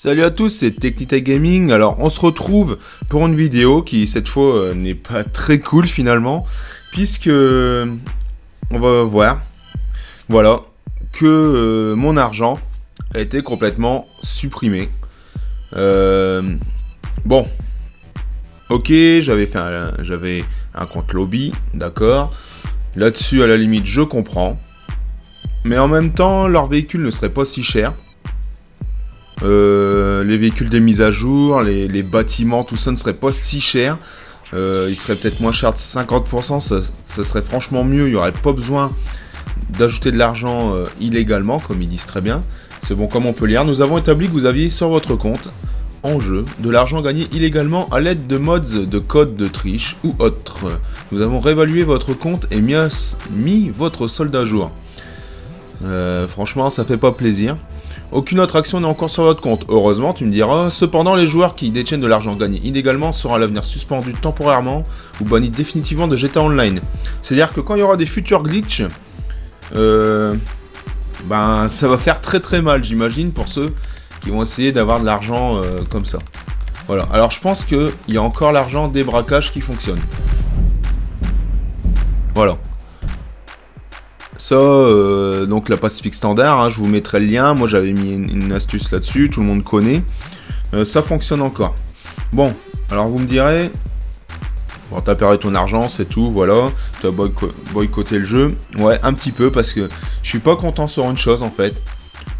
Salut à tous, c'est Technitech Gaming. Alors on se retrouve pour une vidéo qui cette fois n'est pas très cool finalement, puisque on va voir, voilà, que mon argent a été complètement supprimé. Bon, ok, j'avais un compte lobby, d'accord. Là-dessus, à la limite, je comprends. Mais en même temps, leur véhicule ne serait pas si cher. Les véhicules des mises à jour, les bâtiments, tout ça ne serait pas si cher. Il serait peut-être moins cher de 50%, ça serait franchement mieux. Il n'y aurait pas besoin d'ajouter de l'argent illégalement, comme ils disent très bien. C'est bon, comme on peut lire, nous avons établi que vous aviez sur votre compte en jeu de l'argent gagné illégalement à l'aide de mods de codes de triche ou autres. Nous avons réévalué votre compte et mis votre solde à jour. Franchement, ça fait pas plaisir. Aucune autre action n'est encore sur votre compte. Heureusement, tu me diras. Cependant, les joueurs qui détiennent de l'argent gagné illégalement seront à l'avenir suspendus temporairement ou bannis définitivement de GTA Online. C'est-à-dire que quand il y aura des futurs glitches, ça va faire très très mal, j'imagine, pour ceux qui vont essayer d'avoir de l'argent comme ça. Voilà. Alors, je pense qu'il y a encore l'argent des braquages qui fonctionne. Voilà. Ça, donc la Pacific Standard, hein, je vous mettrai le lien. Moi, j'avais mis une astuce là-dessus, tout le monde connaît. Ça fonctionne encore. Bon, alors vous me direz, bon, t'as perdu ton argent, c'est tout, voilà. Tu as boycotté le jeu. Ouais, un petit peu, parce que je suis pas content sur une chose, en fait.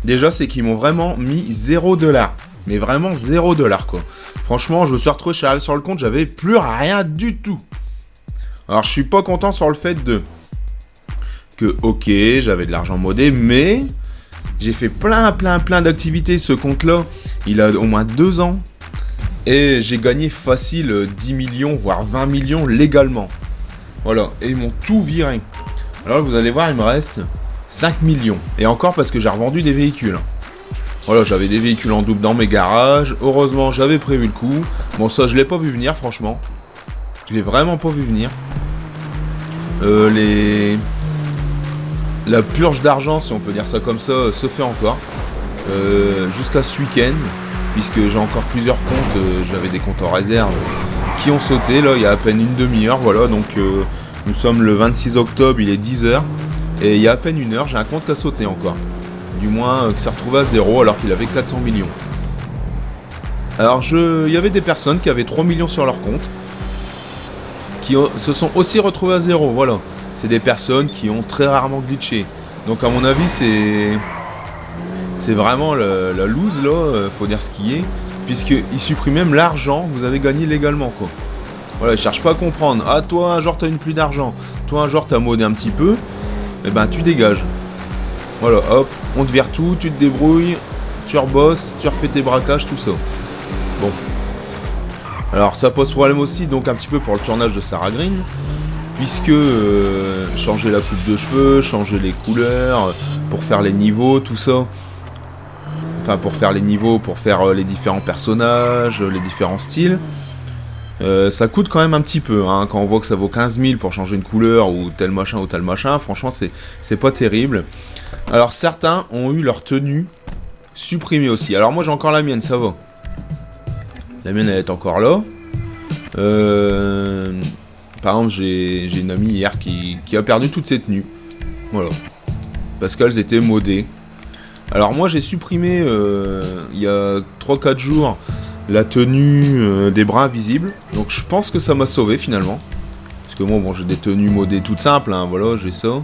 Déjà, c'est qu'ils m'ont vraiment mis 0$. Mais vraiment 0$, quoi. Franchement, je me suis retrouvé, je suis arrivé sur le compte, j'avais plus rien du tout. Alors, je suis pas content sur le fait que, ok, j'avais de l'argent modé, mais j'ai fait plein d'activités. Ce compte-là, il a au moins 2 ans. Et j'ai gagné facile 10 millions, voire 20 millions légalement. Voilà, et ils m'ont tout viré. Alors vous allez voir, il me reste 5 millions. Et encore parce que j'ai revendu des véhicules. Voilà, j'avais des véhicules en double dans mes garages. Heureusement, j'avais prévu le coup. Bon, ça, je l'ai pas vu venir, franchement. Je l'ai vraiment pas vu venir. La purge d'argent, si on peut dire ça comme ça, se fait encore. Jusqu'à ce week-end, puisque j'ai encore plusieurs comptes, j'avais des comptes en réserve qui ont sauté, là, il y a à peine une demi-heure, voilà, donc nous sommes le 26 octobre, il est 10h, et il y a à peine une heure, j'ai un compte qui a sauté encore. Du moins, qui s'est retrouvé à 0, alors qu'il avait 400 millions. Alors, il y avait des personnes qui avaient 3 millions sur leur compte, qui se sont aussi retrouvées à 0, voilà. C'est des personnes qui ont très rarement glitché. Donc à mon avis, c'est vraiment la loose là, faut dire ce qui est. Puisqu'ils suppriment même l'argent que vous avez gagné légalement, quoi. Voilà, ils cherchent pas à comprendre. Ah, toi un jour t'as une pluie d'argent. Toi un jour t'as modé un petit peu. Et ben tu dégages. Voilà, hop, on te vire tout, tu te débrouilles, tu rebosses, tu refais tes braquages, tout ça. Bon. Alors ça pose problème aussi, donc un petit peu pour le tournage de Sarah Green. Puisque changer la coupe de cheveux, changer les couleurs, pour faire les niveaux, tout ça. Enfin, pour faire les niveaux, pour faire les différents personnages, les différents styles. Ça coûte quand même un petit peu, hein, quand on voit que ça vaut 15 000 pour changer une couleur, ou tel machin, franchement, c'est pas terrible. Alors, certains ont eu leur tenue supprimée aussi. Alors, moi, j'ai encore la mienne, ça va. La mienne, elle est encore là. Par exemple, j'ai une amie hier qui a perdu toutes ses tenues. Voilà. Parce qu'elles étaient modées. Alors moi, j'ai supprimé, il y a 3-4 jours, la tenue des bras invisibles. Donc je pense que ça m'a sauvé finalement. Parce que moi, bon, j'ai des tenues modées toutes simples, hein, voilà, j'ai ça.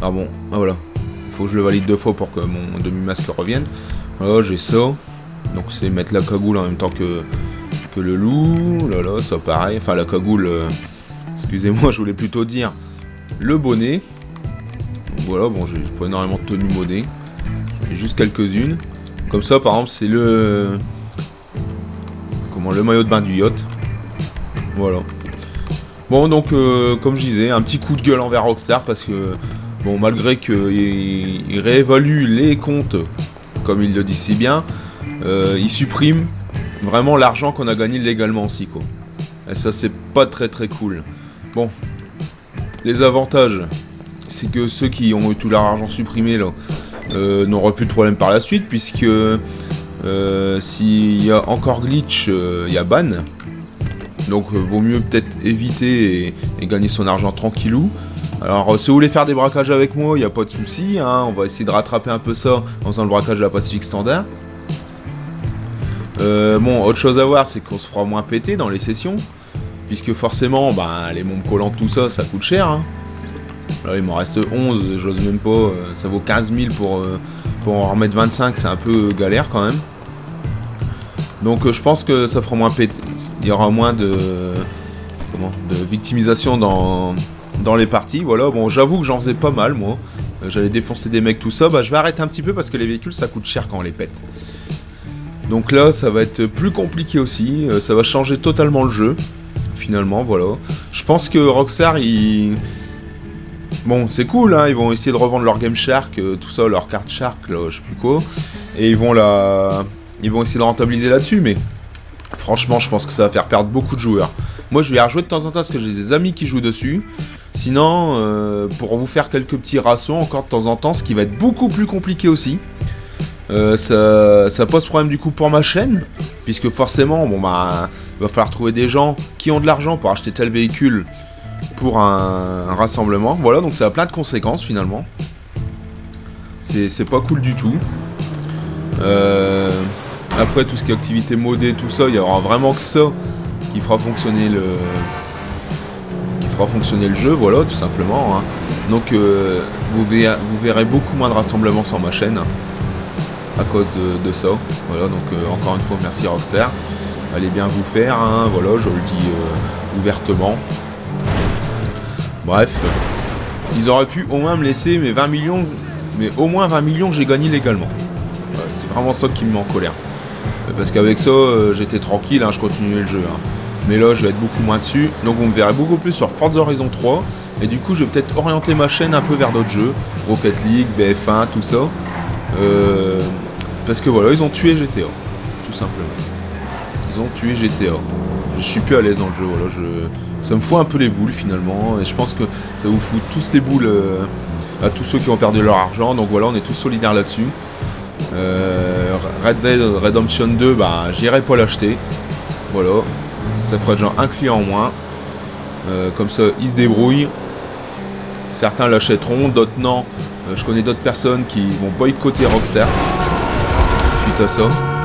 Ah bon, ah voilà. Il faut que je le valide 2 fois pour que mon demi-masque revienne. Voilà, j'ai ça. Donc c'est mettre la cagoule en même temps que le loup. Là, ça pareil. Enfin, la cagoule... excusez-moi, je voulais plutôt dire le bonnet. Voilà, bon, j'ai pas énormément de tenues modées. J'ai juste quelques-unes. Comme ça, par exemple, c'est le maillot de bain du yacht. Voilà. Bon, donc, comme je disais, un petit coup de gueule envers Rockstar parce que, bon, malgré qu'ils réévaluent les comptes, comme ils le disent si bien, ils suppriment vraiment l'argent qu'on a gagné légalement aussi, quoi. Et ça, c'est pas très cool. Bon, les avantages, c'est que ceux qui ont eu tout leur argent supprimé là n'auront plus de problème par la suite, puisque S'il y a encore glitch, il y a ban. Donc vaut mieux peut-être éviter et gagner son argent tranquillou. Alors si vous voulez faire des braquages avec moi, il n'y a pas de souci, hein, on va essayer de rattraper un peu ça en faisant le braquage de la Pacifique Standard. Bon, autre chose à voir, c'est qu'on se fera moins péter dans les sessions. Puisque forcément, les membres collants, tout ça, ça coûte cher. Hein. Là, il m'en reste 11, j'ose même pas. Ça vaut 15 000 pour en remettre 25, c'est un peu galère quand même. Donc je pense que ça fera moins péter. Il y aura moins de victimisation dans les parties. Voilà, bon, j'avoue que j'en faisais pas mal, moi. J'allais défoncer des mecs, tout ça. Je vais arrêter un petit peu parce que les véhicules, ça coûte cher quand on les pète. Donc là, ça va être plus compliqué aussi. Ça va changer totalement le jeu. Finalement, voilà. Je pense que Rockstar, bon, c'est cool, hein, ils vont essayer de revendre leur Game Shark, tout ça, leur carte Shark, là, je sais plus quoi. Et ils vont essayer de rentabiliser là-dessus, mais franchement, je pense que ça va faire perdre beaucoup de joueurs. Moi, je vais y rejouer de temps en temps parce que j'ai des amis qui jouent dessus. Sinon, pour vous faire quelques petits rations encore de temps en temps, ce qui va être beaucoup plus compliqué aussi. Ça pose problème du coup pour ma chaîne, puisque forcément, il va falloir trouver des gens qui ont de l'argent pour acheter tel véhicule pour un rassemblement. Voilà, donc ça a plein de conséquences finalement. C'est pas cool du tout. Après, tout ce qui est activité modée, tout ça, il y aura vraiment que ça qui fera fonctionner le jeu, voilà, tout simplement. Hein. Donc, vous verrez beaucoup moins de rassemblements sur ma chaîne à cause de ça. Voilà, donc encore une fois, merci Rockstar. Allez bien vous faire, hein, voilà, je le dis ouvertement. Bref, ils auraient pu au moins me laisser mes 20 millions, mais au moins 20 millions que j'ai gagné légalement. Voilà, c'est vraiment ça qui me met en colère. Parce qu'avec ça, j'étais tranquille, hein, je continuais le jeu. Hein. Mais là, je vais être beaucoup moins dessus. Donc vous me verrez beaucoup plus sur Forza Horizon 3. Et du coup, je vais peut-être orienter ma chaîne un peu vers d'autres jeux. Rocket League, BF1, tout ça. Parce que voilà, ils ont tué GTA. Tout simplement. Ils ont tué GTA. Je suis plus à l'aise dans le jeu, voilà. Ça me fout un peu les boules finalement. Et je pense que ça vous fout tous les boules à tous ceux qui ont perdu leur argent. Donc voilà, on est tous solidaires là-dessus. Red Dead Redemption 2, j'irai pas l'acheter. Voilà. Ça fera déjà un client en moins. Comme ça, ils se débrouillent. Certains l'achèteront, d'autres non. Je connais d'autres personnes qui vont boycotter Rockstar suite à ça.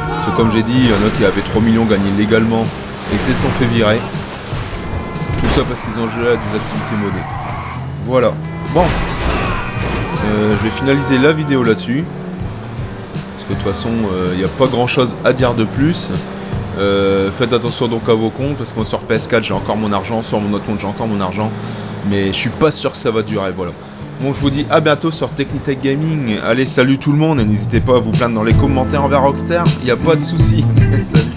Parce que comme j'ai dit, il y en a qui avaient 3 millions gagnés légalement et se sont fait virer. Tout ça parce qu'ils ont joué à des activités modées. Voilà. Bon. Je vais finaliser la vidéo là-dessus. Parce que de toute façon, il n'y a pas grand-chose à dire de plus. Faites attention donc à vos comptes, parce que sur PS4 j'ai encore mon argent, sur mon autre compte j'ai encore mon argent, mais je suis pas sûr que ça va durer, voilà. Bon, je vous dis à bientôt sur Technitech Gaming. Allez, salut tout le monde, et n'hésitez pas à vous plaindre dans les commentaires envers Rockstar, il n'y a pas de souci. Salut.